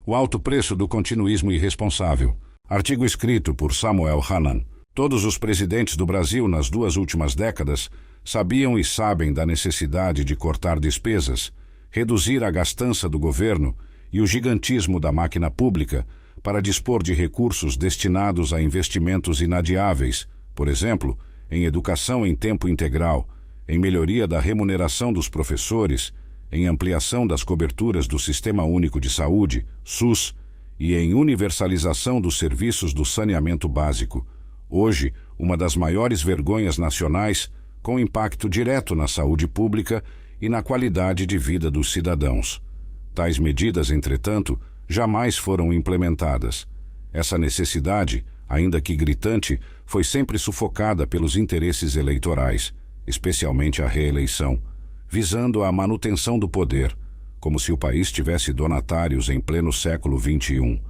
O alto preço do continuismo irresponsável. Artigo escrito por Samuel Hannan. Todos os presidentes do Brasil nas 2 últimas décadas sabiam e sabem da necessidade de cortar despesas, reduzir a gastança do governo e o gigantismo da máquina pública para dispor de recursos destinados a investimentos inadiáveis, por exemplo, em educação em tempo integral, em melhoria da remuneração dos professores, em ampliação das coberturas do Sistema Único de Saúde, SUS, e em universalização dos serviços do saneamento básico. Hoje, uma das maiores vergonhas nacionais, com impacto direto na saúde pública e na qualidade de vida dos cidadãos. Tais medidas, entretanto, jamais foram implementadas. Essa necessidade, ainda que gritante, foi sempre sufocada pelos interesses eleitorais, especialmente a reeleição, visando a manutenção do poder, como se o país tivesse donatários em pleno século XXI.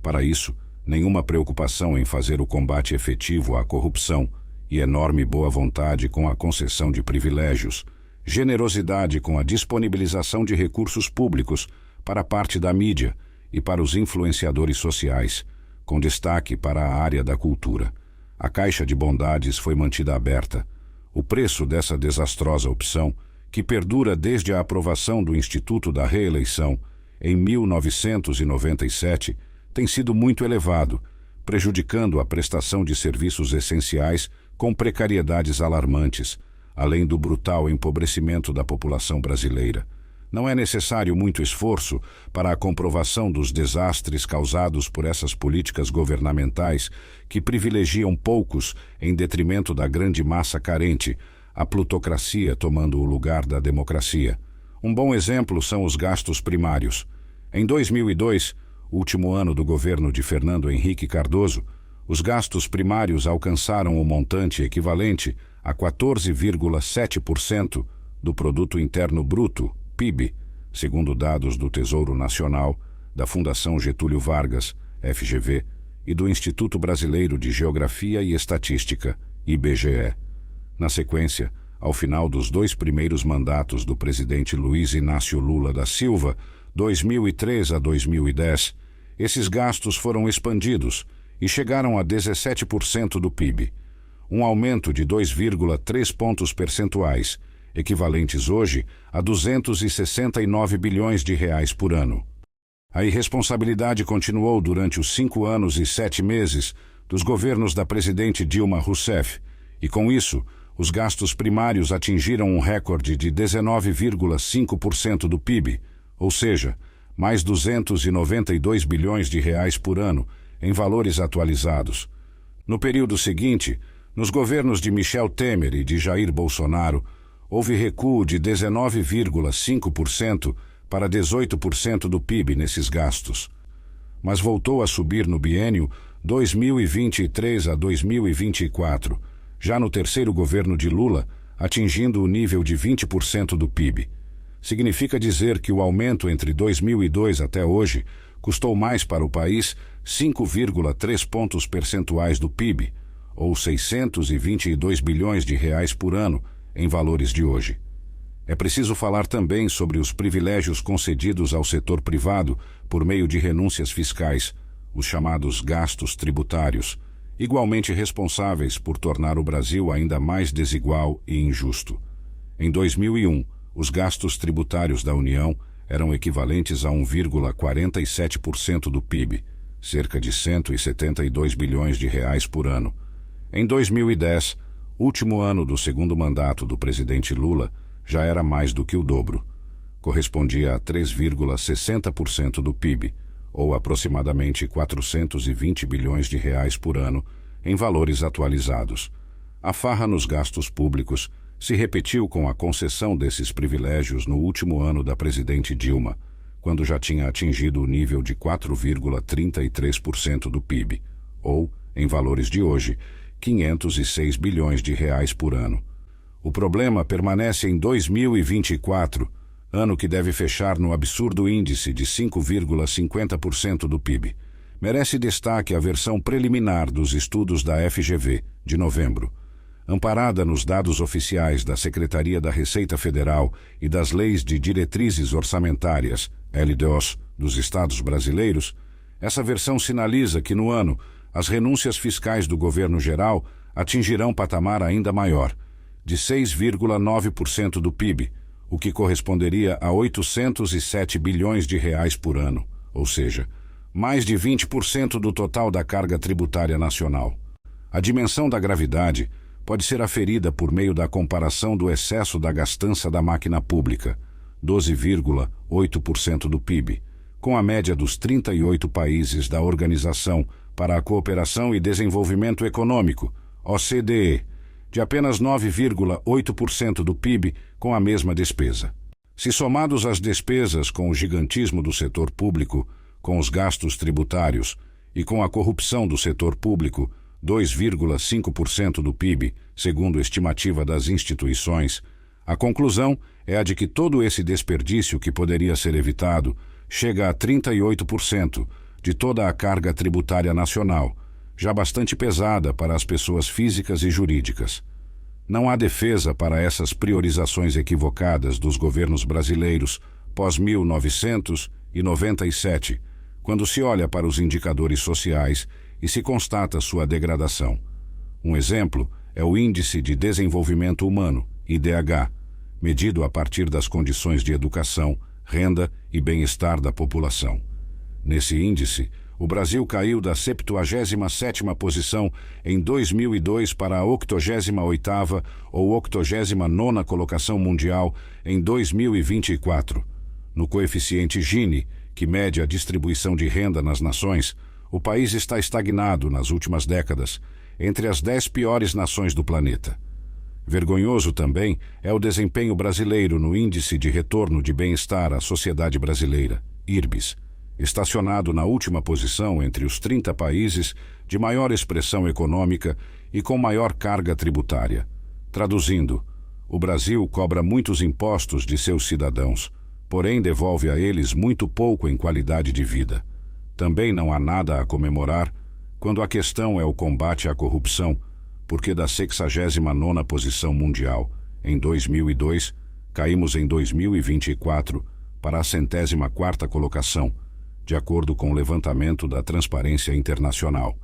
Para isso, nenhuma preocupação em fazer o combate efetivo à corrupção e enorme boa vontade com a concessão de privilégios, generosidade com a disponibilização de recursos públicos para parte da mídia e para os influenciadores sociais, com destaque para a área da cultura. A caixa de bondades foi mantida aberta. O preço dessa desastrosa opção, que perdura desde a aprovação do Instituto da Reeleição em 1997, tem sido muito elevado, prejudicando a prestação de serviços essenciais com precariedades alarmantes, além do brutal empobrecimento da população brasileira. Não é necessário muito esforço para a comprovação dos desastres causados por essas políticas governamentais que privilegiam poucos em detrimento da grande massa carente, a plutocracia tomando o lugar da democracia. Um bom exemplo são os gastos primários. Em 2002, último ano do governo de Fernando Henrique Cardoso, os gastos primários alcançaram o montante equivalente a 14,7% do Produto Interno Bruto, PIB, segundo dados do Tesouro Nacional, da Fundação Getúlio Vargas, FGV, e do Instituto Brasileiro de Geografia e Estatística, IBGE. Na sequência, ao final dos 2 primeiros mandatos do presidente Luiz Inácio Lula da Silva, 2003 a 2010, esses gastos foram expandidos e chegaram a 17% do PIB, um aumento de 2,3 pontos percentuais, equivalentes hoje a 269 bilhões de reais por ano. A irresponsabilidade continuou durante os 5 anos e 7 meses dos governos da presidente Dilma Rousseff, e com isso, os gastos primários atingiram um recorde de 19,5% do PIB, ou seja, mais 292 bilhões de reais por ano, em valores atualizados. No período seguinte, nos governos de Michel Temer e de Jair Bolsonaro, houve recuo de 19,5% para 18% do PIB nesses gastos. Mas voltou a subir no biênio 2023 a 2024, já no terceiro governo de Lula, atingindo o nível de 20% do PIB. Significa dizer que o aumento entre 2002 até hoje custou mais para o país 5,3 pontos percentuais do PIB, ou 622 bilhões de reais por ano, em valores de hoje. É preciso falar também sobre os privilégios concedidos ao setor privado por meio de renúncias fiscais, os chamados gastos tributários, igualmente responsáveis por tornar o Brasil ainda mais desigual e injusto. Em 2001, os gastos tributários da União eram equivalentes a 1,47% do PIB, cerca de 172 bilhões de reais por ano. Em 2010, último ano do segundo mandato do presidente Lula, já era mais do que o dobro. Correspondia a 3,60% do PIB, ou aproximadamente 420 bilhões de reais por ano, em valores atualizados. A farra nos gastos públicos se repetiu com a concessão desses privilégios no último ano da presidente Dilma, quando já tinha atingido o nível de 4,33% do PIB, ou, em valores de hoje, 506 bilhões de reais por ano. O problema permanece em 2024, ano que deve fechar no absurdo índice de 5,50% do PIB. Merece destaque a versão preliminar dos estudos da FGV, de novembro. Amparada nos dados oficiais da Secretaria da Receita Federal e das Leis de Diretrizes Orçamentárias, LDOs, dos estados brasileiros, essa versão sinaliza que no ano as renúncias fiscais do governo geral atingirão patamar ainda maior, de 6,9% do PIB, o que corresponderia a 807 bilhões de reais por ano, ou seja, mais de 20% do total da carga tributária nacional. A dimensão da gravidade pode ser aferida por meio da comparação do excesso da gastança da máquina pública, 12,8% do PIB, com a média dos 38 países da Organização para a Cooperação e Desenvolvimento Econômico, OCDE, de apenas 9,8% do PIB com a mesma despesa. Se somados as despesas com o gigantismo do setor público, com os gastos tributários e com a corrupção do setor público, 2,5% do PIB, segundo estimativa das instituições, a conclusão é a de que todo esse desperdício que poderia ser evitado chega a 38% de toda a carga tributária nacional, já bastante pesada para as pessoas físicas e jurídicas. Não há defesa para essas priorizações equivocadas dos governos brasileiros pós-1997, quando se olha para os indicadores sociais e se constata sua degradação. Um exemplo é o Índice de Desenvolvimento Humano, IDH, medido a partir das condições de educação, renda e bem-estar da população. Nesse índice, o Brasil caiu da 77ª posição em 2002 para a 88ª ou 89ª colocação mundial em 2024. No coeficiente Gini, que mede a distribuição de renda nas nações, o país está estagnado nas últimas décadas, entre as 10 piores nações do planeta. Vergonhoso também é o desempenho brasileiro no Índice de Retorno de Bem-Estar à Sociedade Brasileira, IRBES, estacionado na última posição entre os 30 países de maior expressão econômica e com maior carga tributária. Traduzindo, o Brasil cobra muitos impostos de seus cidadãos, porém devolve a eles muito pouco em qualidade de vida. Também não há nada a comemorar quando a questão é o combate à corrupção, porque da 69ª posição mundial, em 2002, caímos em 2024 para a 104ª colocação, de acordo com o levantamento da Transparência Internacional.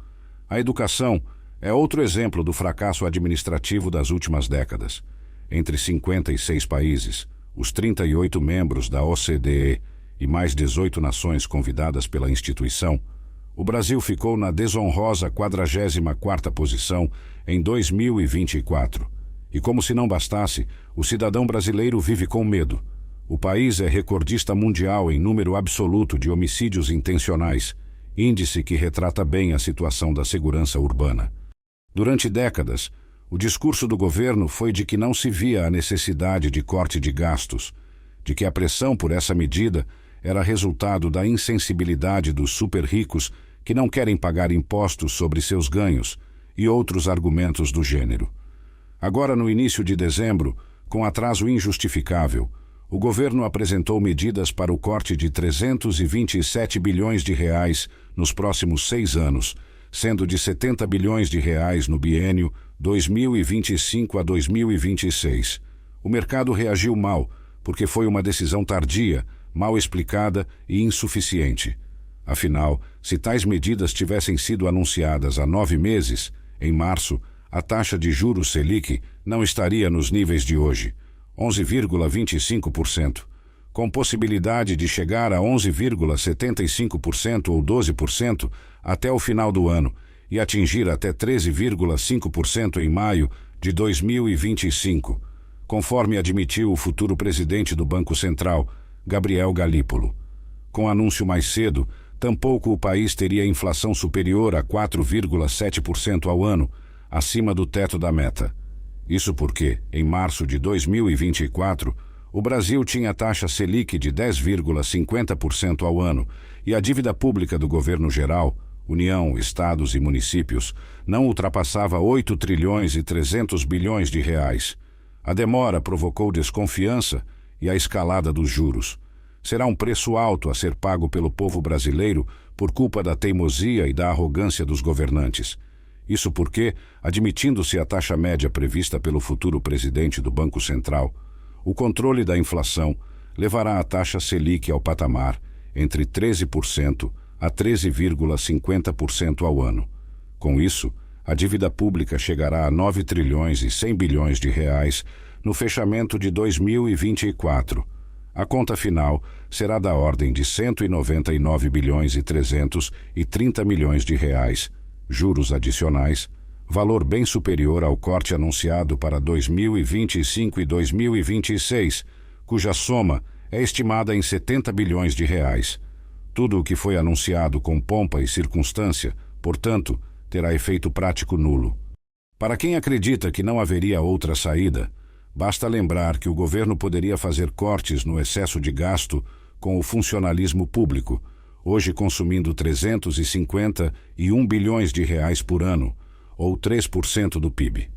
A educação é outro exemplo do fracasso administrativo das últimas décadas. Entre 56 países, os 38 membros da OCDE e mais 18 nações convidadas pela instituição, o Brasil ficou na desonrosa 44ª posição em 2024. E como se não bastasse, o cidadão brasileiro vive com medo. O país é recordista mundial em número absoluto de homicídios intencionais, índice que retrata bem a situação da segurança urbana. Durante décadas, o discurso do governo foi de que não se via a necessidade de corte de gastos, de que a pressão por essa medida era resultado da insensibilidade dos super-ricos que não querem pagar impostos sobre seus ganhos e outros argumentos do gênero. Agora, no início de dezembro, com atraso injustificável, o governo apresentou medidas para o corte de 327 bilhões de reais nos próximos 6 anos, sendo de 70 bilhões de reais no biênio 2025 a 2026. O mercado reagiu mal, porque foi uma decisão tardia, mal explicada e insuficiente. Afinal, se tais medidas tivessem sido anunciadas há 9 meses, em março, a taxa de juros Selic não estaria nos níveis de hoje, 11,25%, com possibilidade de chegar a 11,75% ou 12% até o final do ano e atingir até 13,5% em maio de 2025, conforme admitiu o futuro presidente do Banco Central, Gabriel Galípolo. Com anúncio mais cedo, tampouco o país teria inflação superior a 4,7% ao ano, acima do teto da meta. Isso porque, em março de 2024, o Brasil tinha taxa Selic de 10,50% ao ano e a dívida pública do governo geral, União, Estados e municípios, não ultrapassava 8 trilhões e 300 bilhões de reais. A demora provocou desconfiança e a escalada dos juros. Será um preço alto a ser pago pelo povo brasileiro por culpa da teimosia e da arrogância dos governantes. Isso porque, admitindo-se a taxa média prevista pelo futuro presidente do Banco Central, o controle da inflação levará a taxa Selic ao patamar entre 13% a 13,50% ao ano. Com isso, a dívida pública chegará a 9 trilhões e 100 bilhões de reais no fechamento de 2024. A conta final será da ordem de 199 bilhões e 330 milhões de reais, juros adicionais, valor bem superior ao corte anunciado para 2025 e 2026, cuja soma é estimada em 70 bilhões de reais. Tudo o que foi anunciado com pompa e circunstância, portanto, terá efeito prático nulo. Para quem acredita que não haveria outra saída, basta lembrar que o governo poderia fazer cortes no excesso de gasto com o funcionalismo público, hoje consumindo 351 bilhões de reais por ano, ou 3% do PIB.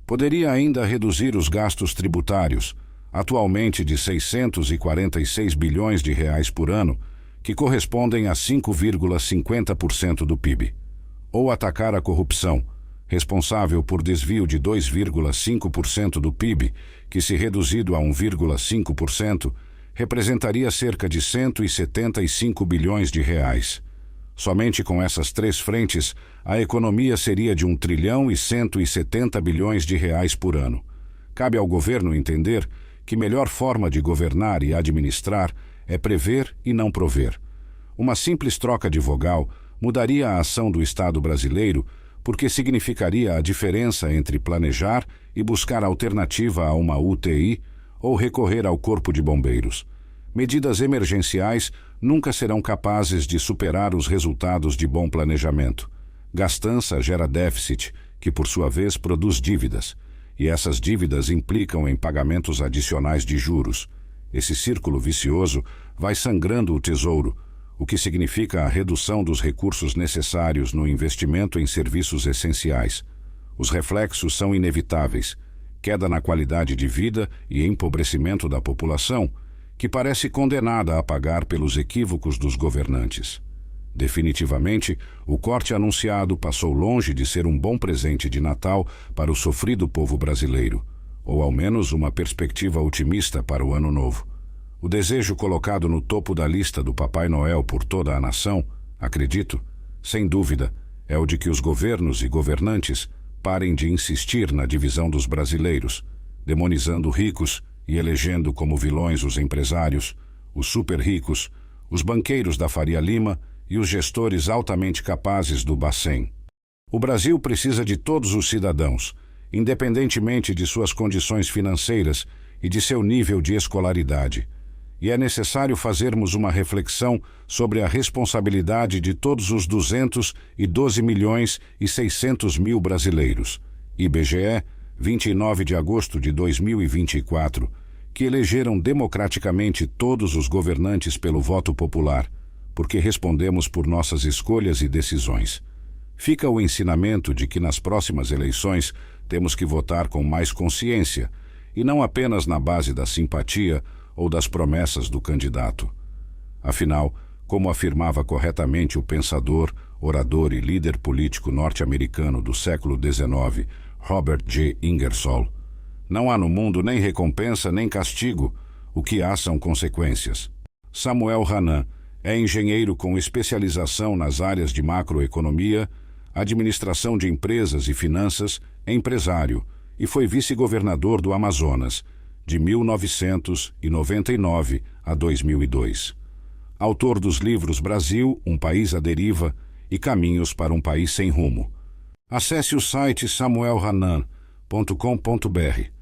Poderia ainda reduzir os gastos tributários, atualmente de 646 bilhões de reais por ano, que correspondem a 5,50% do PIB. Ou atacar a corrupção, responsável por desvio de 2,5% do PIB, que, se reduzido a 1,5%, representaria cerca de 175 bilhões de reais. Somente com essas três frentes, a economia seria de 1 trilhão e 170 bilhões de reais por ano. Cabe ao governo entender que melhor forma de governar e administrar é prever e não prover. Uma simples troca de vogal mudaria a ação do Estado brasileiro, porque significaria a diferença entre planejar e buscar alternativa a uma UTI ou recorrer ao Corpo de Bombeiros. Medidas emergenciais nunca serão capazes de superar os resultados de bom planejamento. Gastança gera déficit, que por sua vez produz dívidas, e essas dívidas implicam em pagamentos adicionais de juros. Esse círculo vicioso vai sangrando o tesouro, o que significa a redução dos recursos necessários no investimento em serviços essenciais. Os reflexos são inevitáveis: queda na qualidade de vida e empobrecimento da população, que parece condenada a pagar pelos equívocos dos governantes. Definitivamente, o corte anunciado passou longe de ser um bom presente de Natal para o sofrido povo brasileiro, ou ao menos uma perspectiva otimista para o Ano Novo. O desejo colocado no topo da lista do Papai Noel por toda a nação, acredito, sem dúvida, é o de que os governos e governantes parem de insistir na divisão dos brasileiros, demonizando ricos e elegendo como vilões os empresários, os super-ricos, os banqueiros da Faria Lima e os gestores altamente capazes do Bacen. O Brasil precisa de todos os cidadãos, independentemente de suas condições financeiras e de seu nível de escolaridade. E é necessário fazermos uma reflexão sobre a responsabilidade de todos os 212 milhões e 600 mil brasileiros, IBGE, 29 de agosto de 2024, que elegeram democraticamente todos os governantes pelo voto popular, porque respondemos por nossas escolhas e decisões. Fica o ensinamento de que nas próximas eleições temos que votar com mais consciência, e não apenas na base da simpatia ou das promessas do candidato. Afinal, como afirmava corretamente o pensador, orador e líder político norte-americano do século XIX, Robert J. Ingersoll, não há no mundo nem recompensa nem castigo, o que há são consequências. Samuel Hanan é engenheiro com especialização nas áreas de macroeconomia, administração de empresas e finanças, empresário, e foi vice-governador do Amazonas, de 1999 a 2002. Autor dos livros Brasil, um país à deriva e Caminhos para um país sem rumo. Acesse o site samuelhanan.com.br.